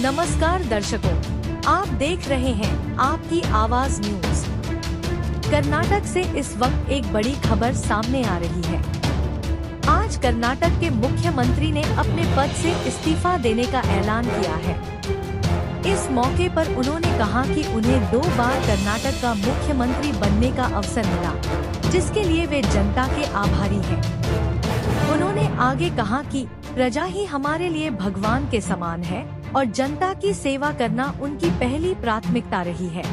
नमस्कार दर्शकों, आप देख रहे हैं आपकी आवाज न्यूज। कर्नाटक से इस वक्त एक बड़ी खबर सामने आ रही है। आज कर्नाटक के मुख्यमंत्री ने अपने पद से इस्तीफा देने का ऐलान किया है। इस मौके पर उन्होंने कहा कि उन्हें 2 बार कर्नाटक का मुख्यमंत्री बनने का अवसर मिला, जिसके लिए वे जनता के आभारी हैं। उन्होंने आगे कहा कि प्रजा ही हमारे लिए भगवान के समान है और जनता की सेवा करना उनकी पहली प्राथमिकता रही है।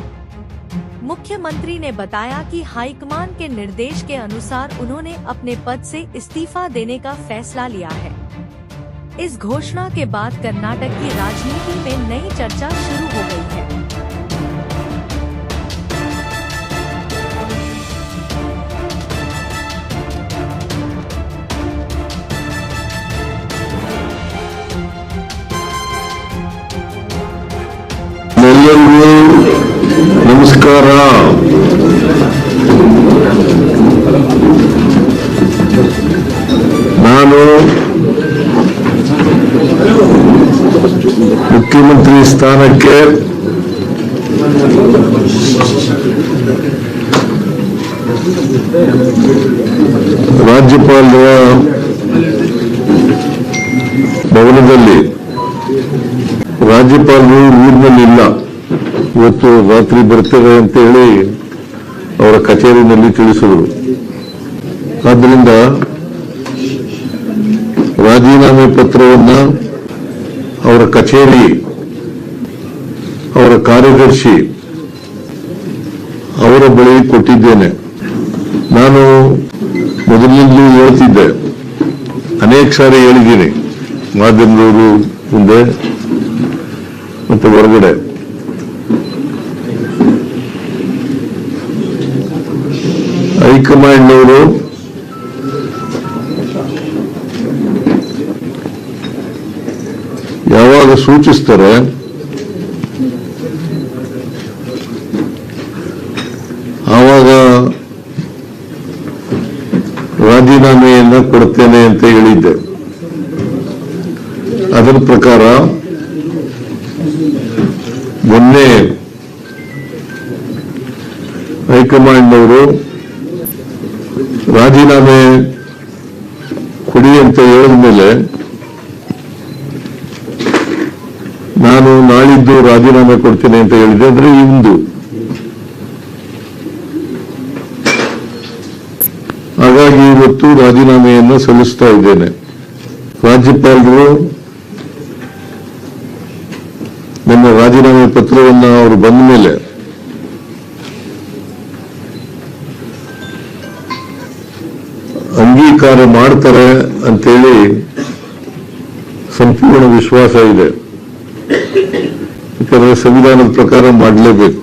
मुख्यमंत्री ने बताया कि हाईकमान के निर्देश के अनुसार उन्होंने अपने पद से इस्तीफा देने का फैसला लिया है। इस घोषणा के बाद कर्नाटक की राजनीति में नई चर्चा शुरू हो गई है। ನಮಸ್ಕಾರ. ನಾನು ಮುಖ್ಯಮಂತ್ರಿ ಸ್ಥಾನಕ್ಕೆ ರಾಜ್ಯಪಾಲರ ಭವನದಲ್ಲಿ ರಾಜ್ಯಪಾಲರು ಊರಿನಲ್ಲಿಲ್ಲ, ಇವತ್ತು ರಾತ್ರಿ ಬರ್ತೇವೆ ಅಂತ ಹೇಳಿ ಅವರ ಕಚೇರಿನಲ್ಲಿ ತಿಳಿಸಿದರು. ಆದ್ದರಿಂದ ರಾಜೀನಾಮೆ ಪತ್ರವನ್ನು ಅವರ ಕಚೇರಿ, ಅವರ ಕಾರ್ಯದರ್ಶಿ ಅವರ ಬಳಿ ಕೊಟ್ಟಿದ್ದೇನೆ. ನಾನು ಮೊದಲಿಂದಲೂ ಹೇಳ್ತಿದ್ದೆ, ಅನೇಕ ಸಾರಿ ಹೇಳಿದ್ದೀನಿ ಮಾಧ್ಯಮದವರು ಮುಂದೆ ಮತ್ತು ಹೊರಗಡೆ. ಹೈಕಮಾಂಡ್ನವರು ಯಾವಾಗ ಸೂಚಿಸ್ತಾರೆ ಆವಾಗ ರಾಜೀನಾಮೆಯನ್ನ ಕೊಡ್ತೇನೆ ಅಂತ ಹೇಳಿದ್ದೆ. ಅದರ ಪ್ರಕಾರ ಮೊನ್ನೆ ಹೈಕಮಾಂಡ್ನವರು ರಾಜೀನಾಮೆ ಕೊಡಿ ಅಂತ ಹೇಳಿದ ಮೇಲೆ ನಾನು ನಾಳಿದ್ದು ರಾಜೀನಾಮೆ ಕೊಡ್ತೇನೆ ಅಂತ ಹೇಳಿದೆ. ಅಂದ್ರೆ ಇಂದು. ಹಾಗಾಗಿ ಇವತ್ತು ರಾಜೀನಾಮೆಯನ್ನು ಸಲ್ಲಿಸ್ತಾ ಇದ್ದೇನೆ. ರಾಜ್ಯಪಾಲರು ನನ್ನ ರಾಜೀನಾಮೆ ಪತ್ರವನ್ನು ಅವರು ಬಂದ ಮೇಲೆ ಅಂಗೀಕಾರ ಮಾಡ್ತಾರೆ ಅಂತೇಳಿ ಸಂಪೂರ್ಣ ವಿಶ್ವಾಸ ಇದೆ. ಯಾಕಂದ್ರೆ ಸಂವಿಧಾನದ ಪ್ರಕಾರ ಮಾಡಲೇಬೇಕು.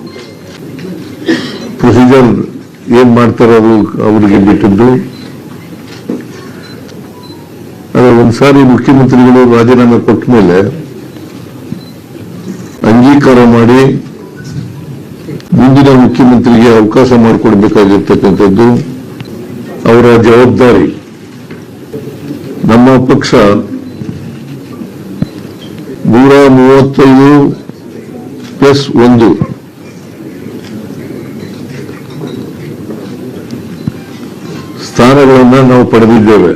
ಪ್ರೊಸೀಜರ್ ಏನ್ ಮಾಡ್ತಾರೆ ಅದು ಅವರಿಗೆ ಬಿಟ್ಟಿದ್ದು. ಆದರೆ ಒಂದ್ಸಾರಿ ಮುಖ್ಯಮಂತ್ರಿಗಳು ರಾಜೀನಾಮೆ ಕೊಟ್ಟ ಮೇಲೆ ಅಂಗೀಕಾರ ಮಾಡಿ ಮುಂದಿನ ಮುಖ್ಯಮಂತ್ರಿಗೆ ಅವಕಾಶ ಮಾಡಿಕೊಡ್ಬೇಕಾಗಿರ್ತಕ್ಕಂಥದ್ದು ಅವರ ಜವಾಬ್ದಾರಿ. ನಮ್ಮ ಪಕ್ಷ 135+1 ಸ್ಥಾನಗಳನ್ನು ನಾವು ಪಡೆದಿದ್ದೇವೆ.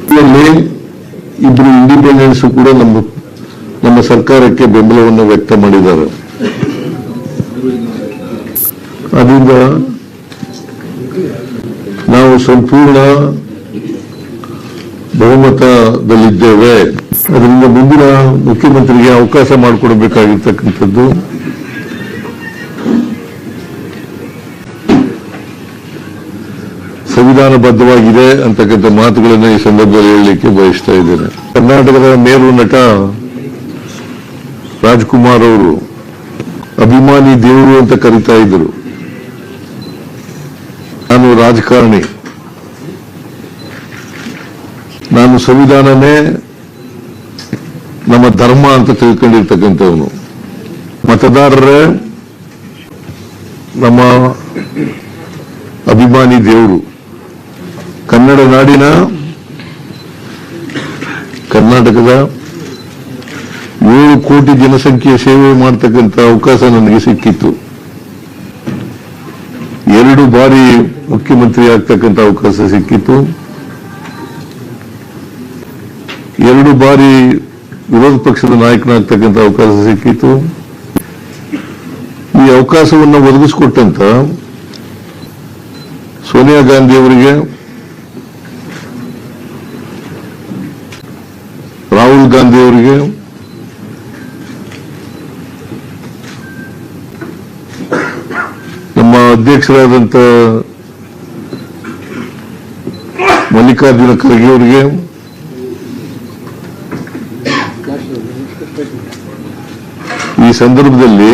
ಇದರಲ್ಲಿ 2 ಇಂಡಿಪೆಂಡೆನ್ಸ್ ಕೂಡ ನಮ್ಮ ಸರ್ಕಾರಕ್ಕೆ ಬೆಂಬಲವನ್ನು ವ್ಯಕ್ತ ಮಾಡಿದ್ದಾರೆ. ಅದರಿಂದ ನಾವು ಸಂಪೂರ್ಣ ಬಹುಮತದಲ್ಲಿದ್ದೇವೆ. ಅದರಿಂದ ಮುಂದಿನ ಮುಖ್ಯಮಂತ್ರಿಗೆ ಅವಕಾಶ ಮಾಡಿಕೊಡಬೇಕಾಗಿರ್ತಕ್ಕಂಥದ್ದು ಸಂವಿಧಾನಬದ್ಧವಾಗಿದೆ ಅಂತಕ್ಕಂಥ ಮಾತುಗಳನ್ನು ಈ ಸಂದರ್ಭದಲ್ಲಿ ಹೇಳಲಿಕ್ಕೆ ಬಯಸ್ತಾ ಇದ್ದೇನೆ. ಕರ್ನಾಟಕದ ಮೇರು ನಟ ರಾಜ್ಕುಮಾರ್ ಅವರು ಅಭಿಮಾನಿ ದೇವರು ಅಂತ ಕರೀತಾ ಇದ್ರು. ನಾನು ರಾಜಕಾರಣಿ, ನಾನು ಸಂವಿಧಾನನೇ ನಮ್ಮ ಧರ್ಮ ಅಂತ ತಿಳ್ಕೊಂಡಿರ್ತಕ್ಕಂಥವನು. ಮತದಾರರೇ ನಮ್ಮ ಅಭಿಮಾನಿ ದೇವರು. ಕನ್ನಡ ನಾಡಿನ ಕರ್ನಾಟಕದ 7 ಕೋಟಿ ಜನಸಂಖ್ಯೆಯ ಸೇವೆ ಮಾಡತಕ್ಕಂಥ ಅವಕಾಶ ನನಗೆ ಸಿಕ್ಕಿತ್ತು. 2 ಬಾರಿ ಮುಖ್ಯಮಂತ್ರಿ ಆಗ್ತಕ್ಕಂಥ ಅವಕಾಶ ಸಿಕ್ಕಿತ್ತು. 2 ಬಾರಿ ವಿರೋಧ ಪಕ್ಷದ ನಾಯಕನಾಗ್ತಕ್ಕಂಥ ಅವಕಾಶ ಸಿಕ್ಕಿತ್ತು. ಈ ಅವಕಾಶವನ್ನು ಒದಗಿಸಿಕೊಟ್ಟಂತ ಸೋನಿಯಾ ಗಾಂಧಿ ಅವರಿಗೆ, ರಾಹುಲ್ ಗಾಂಧಿ ಅವರಿಗೆ, ನಮ್ಮ ಅಧ್ಯಕ್ಷರಾದಂಥ ಮಲ್ಲಿಕಾರ್ಜುನ ಖರ್ಗೆ ಅವರಿಗೆ, ಈ ಸಂದರ್ಭದಲ್ಲಿ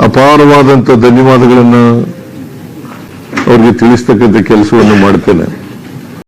ಅಪಾರವಾದಂಥ ಧನ್ಯವಾದಗಳನ್ನು ಅವರಿಗೆ ತಿಳಿಸ್ತಕ್ಕಂಥ ಕೆಲಸವನ್ನು ಮಾಡ್ತೇನೆ.